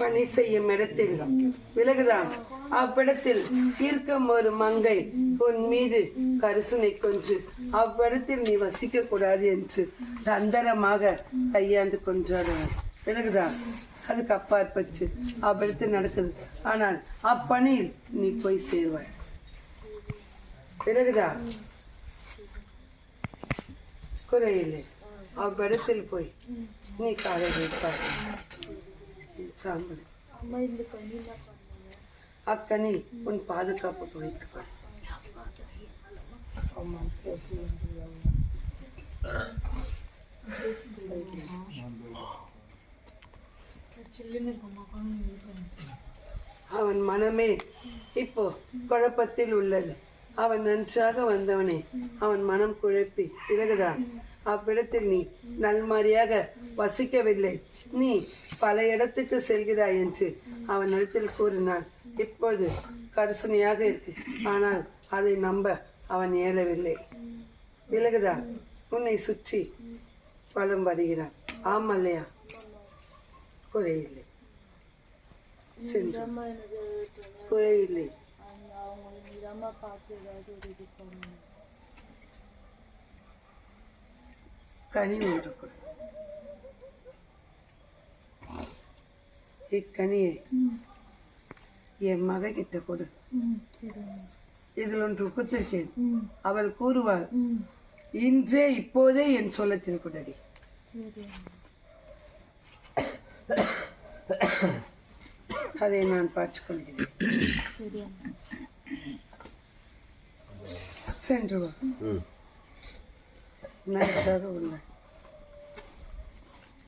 பணி செய்யும் இடத்தில் விலகுதான் அவ்விடத்தில் இருக்கும் ஒரு மங்கை உன் மீது கரிசனை கொன்று அவ்விடத்தில் நீ வசிக்க கூடாது என்று தந்திரமாக கையாண்டு கொன்றாடுவார். விலகுதான் அதுக்கு அப்பாற்பட்டு அவ்விடத்தில் நடக்குது. ஆனால் அப்பணியில் நீ போய் சேருவாய். விலகுதா குறையில்லை. அவ்விடத்தில் போய் நீ காலை வைப்பாய். சாம்பல் அக்கனி உன் பாதுகாப்புக்கு வைத்துக்கொள். அவன் மனமே இப்போ குழப்பத்தில் உள்ளது. அவன் நன்றாக வந்தவனே அவன் மனம் குழப்பி பிறகுதான் அவ்விடத்தில் நீ நல்மாரியாக வசிக்கவில்லை, நீ பல இடத்துக்கு செல்கிறாய் என்று அவன் இடத்தில் கூறினான். இப்போது கரிசனையாக இருக்கு, ஆனால் அதை நம்ப அவன் இயலவில்லை. விலகுதா உன்னை சுற்றி பலம் வருகிறான். ஆமல்லையா? குறையில்லை, குறையில்லை. கனி ஒன்று கொடு. இக்கனியை என் மக கிட்ட கொடு. இதில் ஒன்று குத்திருக்கேன். அவள் கூறுவாள், இன்றே இப்போதே என் சொல்லத்தில் கொடடி. அதை நான் பார்த்துக்கொள்கிறேன். சென்று வா. நன்றாக உள்ள